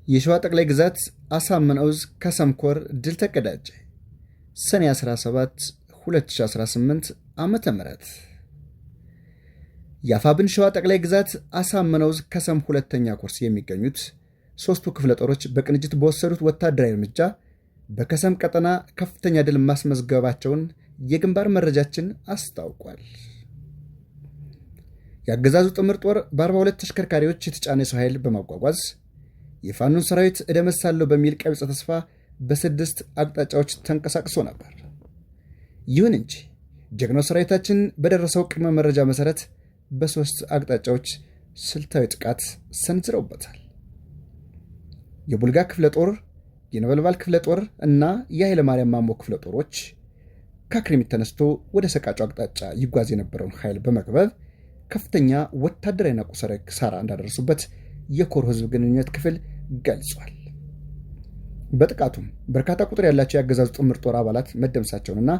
የሸዋ ጠቅላይ ግዛት አሳምነው ዕዝ ከሰም ኮር ድል ተቀዳጀ። ሰኔ 17 2018 ዓመተ ምህረት የአፋብን ሸዋ ጠቅላይ ግዛት አሳምነው ዕዝ ከሰም ሁለተኛ ኮርስ የሚገኙት ሶስቱ ክፍለ ጦሮች በቅንጅት በወሰዱት ወታደራዊ እርምጃ በከሰም ቀጠና ከፍተኛ ድል ማስመዝገባቸውን የግንባር መረጃችን አስታውቋል። የአገዛዙ ጥምር ጦር በ42 ተሽከርካሪዎች የተጫነ ሰው ኃይል በማጓጓዝ የፋኖን ሰራዊት እደመሳለሁ በሚል ቀቢጸ ተስፋ በስድስት አቅጣጫዎች ተንቀሳቅሶ ነበር። ይሁን እንጂ ጀግናው ሰራዊታችን በደረሰው ቅድመ መረጃ መሰረት በሶስት አቅጣጫዎች ስልታዊ ጥቃት ሰንዝረውበታል። የቡልጋ ክፍለ ጦር፣ የነበልባል ክፍለ ጦር እና የኃይለ ማርያም ማሞ ክፍለ ጦሮች ከአክሪሚት ተነስቶ ወደ ሰቃጩ አቅጣጫ ይጓዝ የነበረውን ኃይል በመክበብ ከፍተኛ ወታደራዊና ቁሳዊ ኪሳራ እንዳደረሱበት የኮር ህዝብ ግንኙነት ክፍል ገልጿል። በጥቃቱም በርካታ ቁጥር ያላቸው የአገዛዙ ጥምር ጦር አባላት መደምሳቸውንና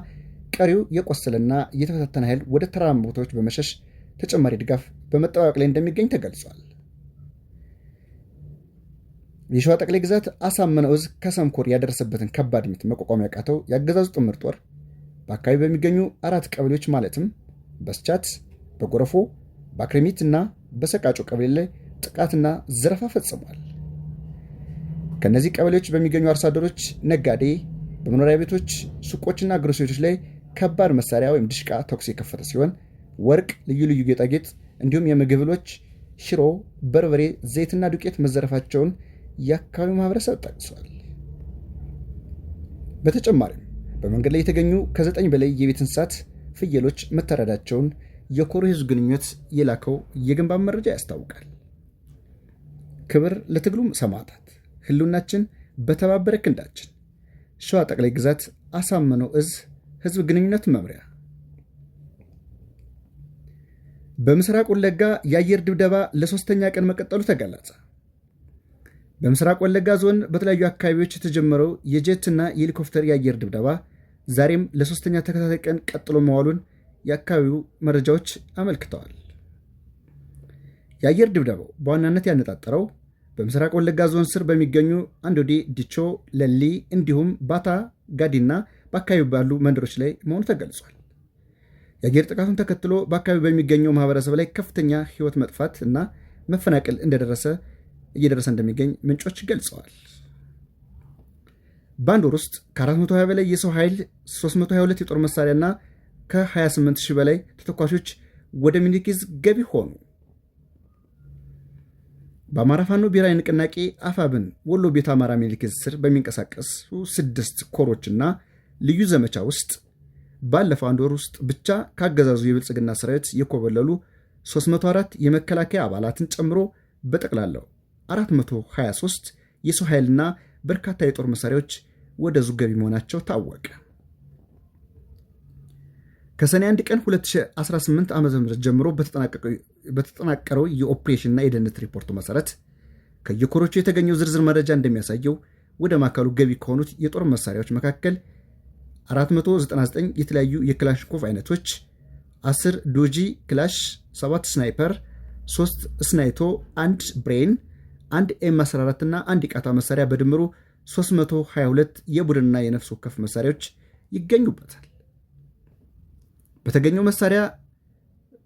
ቀሪው የቆሰለና የተፈታተነ ኃይል ወደ ተራራማ ቦታዎች በመሸሽ ተጨማሪ ድጋፍ በመጠባበቅ ላይ እንደሚገኝ ተገልጿል። የሸዋ ጠቅላይ ግዛት አሳምነው ዕዝ ከሰም ኮር ያደረሰበትን ከባድ ምት መቋቋም ያቃተው የአገዛዙ ጥምር ጦር በአካባቢ በሚገኙ 4 ቀበሌዎች ማለትም በስቻት፣ በጎረፎ፣ በአክሪሚት እና በሰቃጮ ቀበሌ ላይ ጥቃትና ዘረፋ ፈጽሟል። ከነዚህ ቀበሌዎች በሚገኙ አርሶ አደሮች፣ ነጋዴ፣ በመኖሪያ ቤቶች፣ ሱቆችና ግሮሰሪዎች ላይ ከባድ መሳሪያ ወይም ድሽቃ ተኩስ የከፈተ ሲሆን ወርቅ፣ ልዩ ልዩ ጌጣጌጥ እንዲሁም የምግብ እህሎች፣ ሽሮ፣ በርበሬ፣ ዘይትና ዱቄት መዘረፋቸውን የአካባቢው ማህበረሰብ ጠቅሷል። በተጨማሪም በመንገድ ላይ የተገኙ ከ9 በላይ የቤት እንስሳት፣ ፍየሎች መታረዳቸውን የኮሩ ህዝብ ግንኙነት የላከው የግንባር መረጃ ያስታውቃል። ክብር ለትግሉም ሰማዕታት፣ ህልውናችን በተባበረ ክንዳችን። ሸዋ ጠቅላይ ግዛት አሳምነው ዕዝ ህዝብ ግንኙነት መምሪያ። በምስራቅ ወለጋ የአየር ድብደባ ለ3ኛ ቀን መቀጠሉ ተገለጸ። በምስራቅ ወለጋ ዞን በተለያዩ አካባቢዎች የተጀመረው የጀትና የሄሊኮፕተር የአየር ድብደባ ዛሬም ለ3ኛ ተከታታይ ቀን ቀጥሎ መዋሉን የአካባቢው መረጃዎች አመልክተዋል። የአየር ድብደባው በዋናነት ያነጣጠረው በምስራቅ ወለጋ ዞን ስር በሚገኙ አንዶዴ፣ ዲቾ፣ ለሊ እንዲሁም ባታ ጋዲና በአካባቢው ባሉ መንደሮች ላይ መሆኑ ተገልጿል። የአየር ጥቃቱን ተከትሎ በአካባቢው በሚገኘው ማህበረሰብ ላይ ከፍተኛ ህይወት መጥፋት እና መፈናቀል እየደረሰ እንደሚገኝ ምንጮች ገልጸዋል። በአንድ ወር ውስጥ ከ420 በላይ የሰው ኃይል፣ 322 የጦር መሳሪያና ከ28000 በላይ ተተኳሾች ወደ ሚኒሊክ ዕዝ ገቢ ሆኑ። በአማራ ፋኖ ብሔራዊ ንቅናቄ አፋብን ወሎ ቤት አማራ ሚኒሊክ ዕዝ ስር በሚንቀሳቀሱ 6 ኮሮችና ልዩ ዘመቻ ውስጥ ባለፈው አንድ ወር ውስጥ ብቻ ካገዛዙ የብልጽግና ሰራዊት የኮበለሉ 304 የመከላከያ አባላትን ጨምሮ በጠቅላላው 423 የሰው ኃይልና በርካታ የጦር መሳሪያዎች ወደ ዕዙ ገቢ መሆናቸው ታወቀ። ከሰኔ 1 ቀን 2018 ዓ.ም ጀምሮ በተጠናቀረው የኦፕሬሽንና የደህንነት ሪፖርቱ መሰረት ከየኮሮቹ የተገኘው ዝርዝር መረጃ እንደሚያሳየው ወደ ማዕከሉ ገቢ ከሆኑት የጦር መሳሪያዎች መካከል 499 የተለያዩ የክላሽንኮቭ አይነቶች፣ 10 ዶጂ ክላሽ፣ 7 ስናይፐር፣ 3 ስናይቶ፣ 1 ብሬን፣ 1 ኤም14 እና 1 ቃታ መሳሪያ በድምሩ 322 የቡድንና የነፍስ ወከፍ መሳሪያዎች ይገኙበታል። በተገኘው መሳሪያ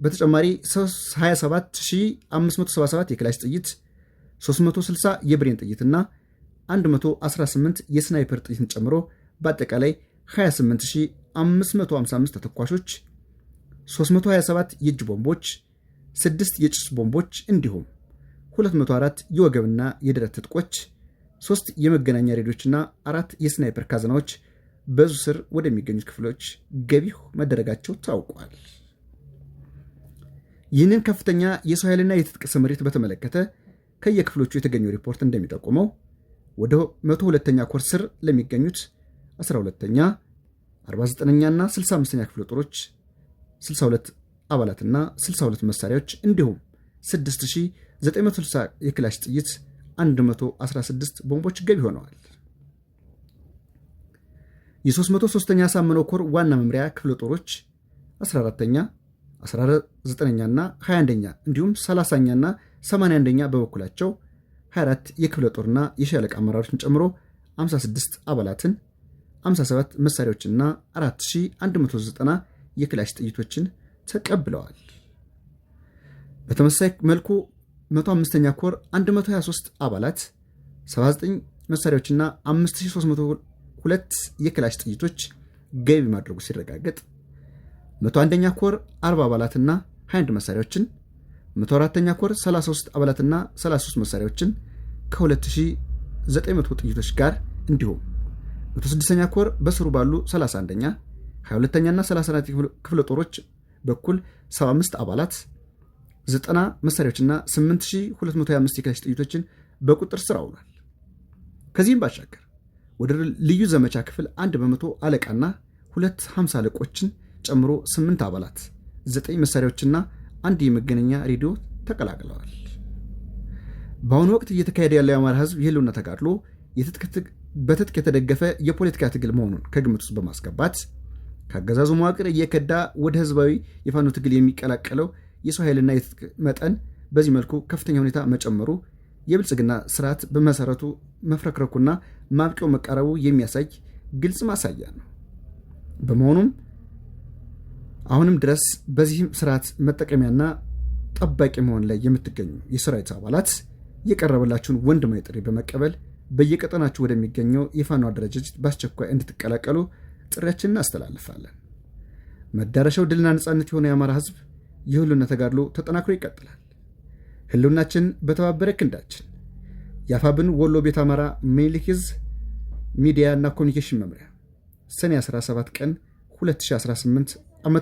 በተጨማሪ 27577 የክላሽ ጥይት፣ 360 የብሬን ጥይትና 118 የስናይፐር ጥይትን ጨምሮ በአጠቃላይ 28555 ተተኳሾች፣ 327 የእጅ ቦምቦች፣ 6 የጭስ ቦምቦች እንዲሁም 204 የወገብና የደረት ትጥቆች፣ 3 የመገናኛ ሬዲዮችና 4 የስናይፐር ካዝናዎች በዕዙ ስር ወደሚገኙት ክፍሎች ገቢ መደረጋቸው ታውቋል። ይህንን ከፍተኛ የሰው ኃይልና የትጥቅ ስምሪት በተመለከተ ከየክፍሎቹ የተገኘው ሪፖርት እንደሚጠቁመው ወደ 102ኛ ኮር ስር ለሚገኙት 12ኛ፣ 49ኛና 65ኛ ክፍለ ጦሮች 62 አባላትና 62 መሳሪያዎች እንዲሁም 6960 የክላሽ ጥይት፣ 116 ቦምቦች ገቢ ሆነዋል። የ303ኛ አሳምነው ኮር ዋና መምሪያ ክፍለ ጦሮች 14ኛ፣ 19ኛና 21ኛ እንዲሁም 30ኛና 81ኛ በበኩላቸው 24 የክፍለ ጦርና የሻለቃ አመራሮችን ጨምሮ 56 አባላትን፣ 57 መሳሪያዎችንና 4190 የክላሽ ጥይቶችን ተቀብለዋል። በተመሳሳይ መልኩ 105ኛ ኮር 123 አባላት፣ 79 መሳሪያዎችና 5302 የክላሽ ጥይቶች ገቢ ማድረጉ ሲረጋገጥ 101ኛ ኮር 40 አባላትና 21 መሳሪያዎችን፣ 104ኛ ኮር 33 አባላትና 33 መሳሪያዎችን ከ2900 ጥይቶች ጋር እንዲሁም 106ኛ ኮር በስሩ ባሉ 31ኛ 22ኛና 34 ክፍለ ጦሮች በኩል 75 አባላት 90 መሳሪያዎችና 8225 የክላሽ ጥይቶችን በቁጥር ስር አውሏል። ከዚህም ባሻገር ወደ ልዩ ዘመቻ ክፍል 100 አለቃና 250 አለቆችን ጨምሮ 8 አባላት 9 መሳሪያዎችና አንድ የመገናኛ ሬዲዮ ተቀላቅለዋል። በአሁኑ ወቅት እየተካሄደ ያለው የአማራ ህዝብ የህልውና ተጋድሎ በትጥቅ የተደገፈ የፖለቲካ ትግል መሆኑን ከግምት ውስጥ በማስገባት ከአገዛዙ መዋቅር እየከዳ ወደ ህዝባዊ የፋኖ ትግል የሚቀላቀለው የሰው ኃይልና የትጥቅ መጠን በዚህ መልኩ ከፍተኛ ሁኔታ መጨመሩ የብልጽግና ስርዓት በመሰረቱ መፍረክረኩና ማብቂያው መቃረቡ የሚያሳይ ግልጽ ማሳያ ነው። በመሆኑም አሁንም ድረስ በዚህ ስርዓት መጠቀሚያና ጠባቂ መሆን ላይ የምትገኙ የሰራዊት አባላት የቀረበላችሁን ወንድማዊ ጥሪ በመቀበል በየቀጠናችሁ ወደሚገኘው የፋኖ አደረጃጀት በአስቸኳይ እንድትቀላቀሉ ጥሪያችንን እናስተላልፋለን። መዳረሻው ድልና ነጻነት የሆነ የአማራ ህዝብ የህልውና ተጋድሎ ተጠናክሮ ይቀጥላል። ህልውናችን በተባበረ ክንዳችን። የአፋብን ወሎ ቤት አማራ ምኒልክ ዕዝ ሚዲያ እና ኮሚኒኬሽን መምሪያ ሰኔ 17 ቀን 2018 ዓ.ም